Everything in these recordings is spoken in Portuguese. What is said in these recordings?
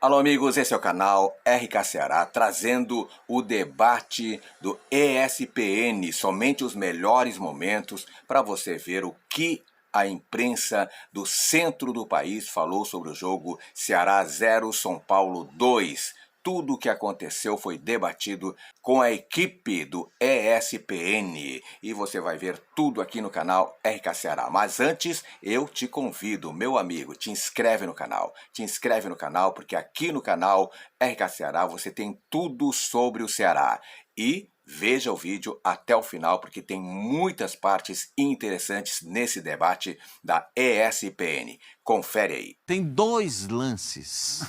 Alô amigos, esse é o canal RK Ceará, trazendo o debate do ESPN, somente os melhores momentos para você ver o que a imprensa do centro do país falou sobre o jogo Ceará 0, São Paulo 2. Tudo o que aconteceu foi debatido com a equipe do ESPN e você vai ver tudo aqui no canal RK Ceará. Mas antes, eu te convido, meu amigo, te inscreve no canal. Te inscreve no canal porque aqui no canal RK Ceará você tem tudo sobre o Ceará. E veja o vídeo até o final porque tem muitas partes interessantes nesse debate da ESPN. Confere aí. Tem dois lances.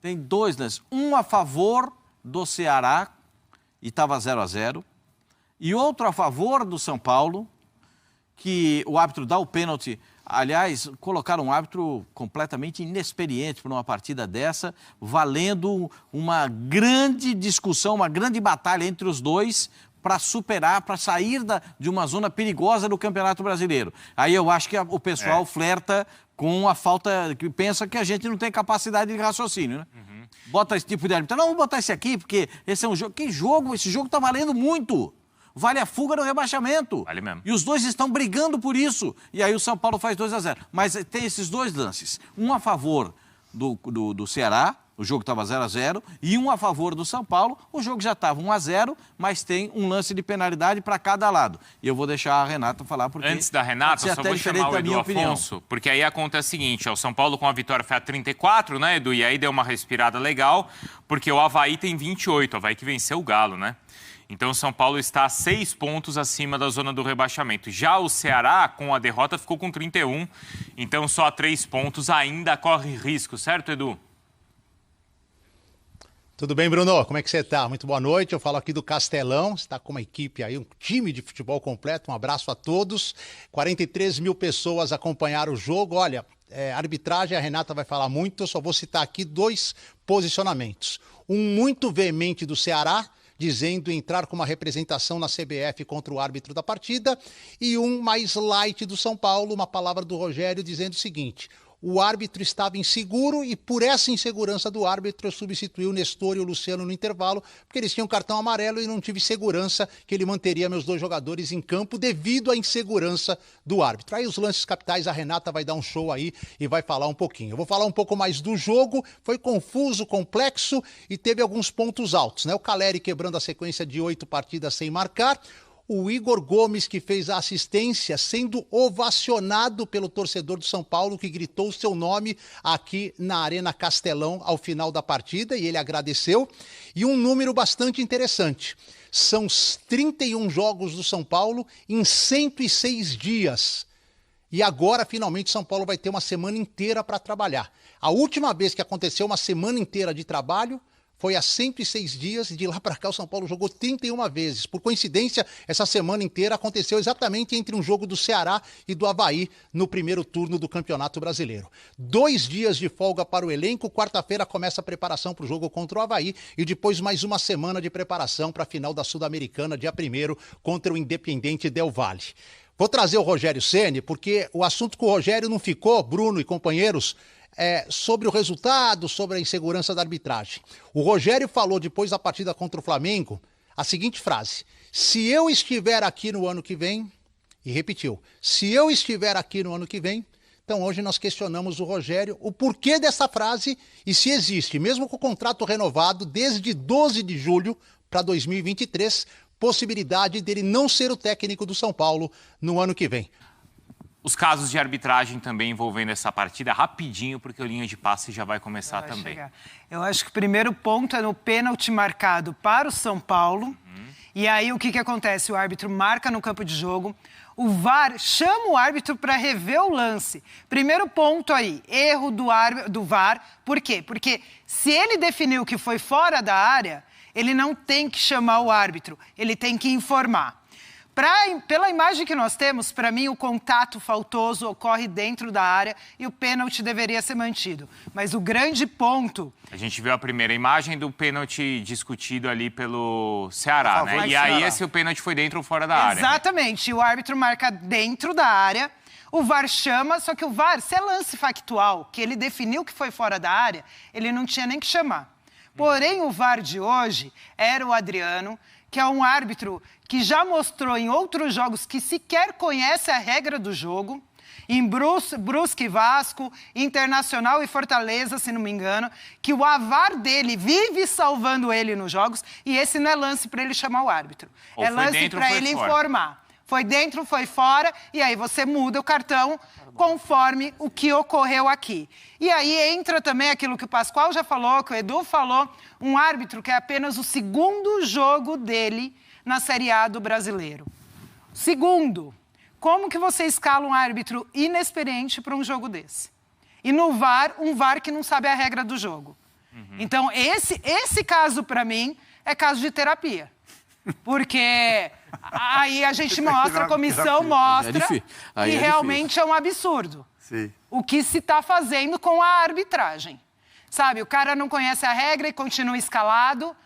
Tem dois lances. Um a favor do Ceará, e estava 0-0. E outro a favor do São Paulo, que o árbitro dá o pênalti. Aliás, colocaram um árbitro completamente inexperiente para uma partida dessa, valendo uma grande discussão, uma grande batalha entre os dois para superar, para sair de uma zona perigosa do Campeonato Brasileiro. Aí eu acho que o pessoal flerta com a falta, que pensa que a gente não tem capacidade de raciocínio, né? Bota esse tipo de árbitro. Não, vamos botar esse aqui, porque esse é um jogo. Que jogo? Esse jogo tá valendo muito. Vale a fuga no rebaixamento. Vale mesmo. E os dois estão brigando por isso. E aí o São Paulo faz 2-0. Mas tem esses dois lances. Um a favor do Ceará, o jogo estava 0-0, e um a favor do São Paulo, o jogo já estava 1-0, mas tem um lance de penalidade para cada lado. E eu vou deixar a Renata falar porque... Antes da Renata, eu só vou chamar o Edu Afonso, porque aí acontece o seguinte, o São Paulo com a vitória foi a 34, né, Edu? E aí deu uma respirada legal, porque o Avaí tem 28, o Avaí que venceu o Galo, né? Então o São Paulo está a 6 pontos acima da zona do rebaixamento. Já o Ceará, com a derrota, ficou com 31, então só a 3 pontos ainda corre risco, certo, Edu? Tudo bem, Bruno? Como é que você está? Muito boa noite. Eu falo aqui do Castelão. Você está com uma equipe aí, um time de futebol completo. Um abraço a todos. 43 mil pessoas acompanharam o jogo. Olha, arbitragem, a Renata vai falar muito. Eu só vou citar aqui 2 posicionamentos. Um muito veemente do Ceará, dizendo entrar com uma representação na CBF contra o árbitro da partida. E um mais light do São Paulo, uma palavra do Rogério, dizendo o seguinte: o árbitro estava inseguro e por essa insegurança do árbitro eu substituí o Nestor e o Luciano no intervalo, porque eles tinham cartão amarelo e não tive segurança que ele manteria meus 2 jogadores em campo devido à insegurança do árbitro. Aí os lances capitais, a Renata vai dar um show aí e vai falar um pouquinho. Eu vou falar um pouco mais do jogo, foi confuso, complexo e teve alguns pontos altos, né? O Caleri quebrando a sequência de 8 partidas sem marcar. O Igor Gomes, que fez a assistência, sendo ovacionado pelo torcedor do São Paulo, que gritou o seu nome aqui na Arena Castelão ao final da partida, e ele agradeceu. E um número bastante interessante: são 31 jogos do São Paulo em 106 dias. E agora, finalmente, São Paulo vai ter uma semana inteira para trabalhar. A última vez que aconteceu uma semana inteira de trabalho foi há 106 dias, e de lá para cá o São Paulo jogou 31 vezes. Por coincidência, essa semana inteira aconteceu exatamente entre um jogo do Ceará e do Avaí no primeiro turno do Campeonato Brasileiro. 2 dias de folga para o elenco, quarta-feira começa a preparação para o jogo contra o Avaí e depois mais uma semana de preparação para a final da Sul-Americana, dia 1º, contra o Independiente Del Valle. Vou trazer o Rogério Ceni, porque o assunto com o Rogério não ficou, Bruno e companheiros, sobre o resultado, sobre a insegurança da arbitragem. O Rogério falou depois da partida contra o Flamengo a seguinte frase: se eu estiver aqui no ano que vem, e repetiu, se eu estiver aqui no ano que vem. Então hoje nós questionamos o Rogério o porquê dessa frase e se existe, mesmo com o contrato renovado desde 12 de julho para 2023, possibilidade dele não ser o técnico do São Paulo no ano que vem. Os casos de arbitragem também envolvendo essa partida, rapidinho, porque o linha de passe já vai começar também. Eu acho que o primeiro ponto é no pênalti marcado para o São Paulo. E aí o que acontece? O árbitro marca no campo de jogo, o VAR chama o árbitro para rever o lance. Primeiro ponto aí, erro do VAR. Por quê? Porque se ele definiu que foi fora da área, ele não tem que chamar o árbitro, ele tem que informar. Pela imagem que nós temos, para mim, o contato faltoso ocorre dentro da área e o pênalti deveria ser mantido. Mas o grande ponto... A gente viu a primeira imagem do pênalti discutido ali pelo Ceará, né? E aí o pênalti foi dentro ou fora da área. Exatamente. O árbitro marca dentro da área. O VAR chama, só que o VAR, se é lance factual, que ele definiu que foi fora da área, ele não tinha nem que chamar. Porém, o VAR de hoje era o Adriano, que é um árbitro que já mostrou em outros jogos que sequer conhece a regra do jogo, em Brusque e Vasco, Internacional e Fortaleza, se não me engano, que o VAR dele vive salvando ele nos jogos, e esse não é lance para ele chamar o árbitro. É lance para ele informar. Foi dentro, foi fora, e aí você muda o cartão conforme o que ocorreu aqui. E aí entra também aquilo que o Pascoal já falou, que o Edu falou, um árbitro que é apenas o segundo jogo dele na Série A do Brasileiro. Segundo, como que você escala um árbitro inexperiente para um jogo desse? E no VAR, um VAR que não sabe a regra do jogo. Então, esse caso, para mim, é caso de terapia. Porque aí a gente mostra, a comissão mostra que realmente é um absurdo. Sim. O que se está fazendo com a arbitragem. Sabe, o cara não conhece a regra e continua escalado.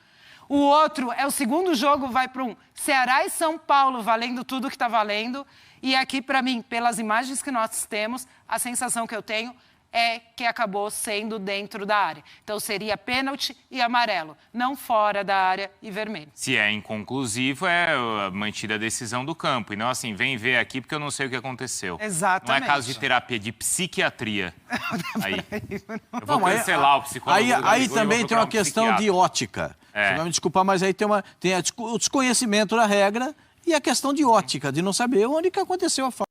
O outro é o segundo jogo, vai para um Ceará e São Paulo valendo tudo que está valendo. E aqui, para mim, pelas imagens que nós temos, a sensação que eu tenho é que acabou sendo dentro da área. Então, seria pênalti e amarelo, não fora da área e vermelho. Se é inconclusivo, é mantida a decisão do campo. E não assim, vem ver aqui porque eu não sei o que aconteceu. Exatamente. Não é caso de terapia, de psiquiatria. Aí. Eu vou cancelar o psicólogo. Aí também tem uma questão de ótica. Você vai me desculpar, mas aí tem o desconhecimento da regra e a questão de ótica, de não saber onde que aconteceu a falta.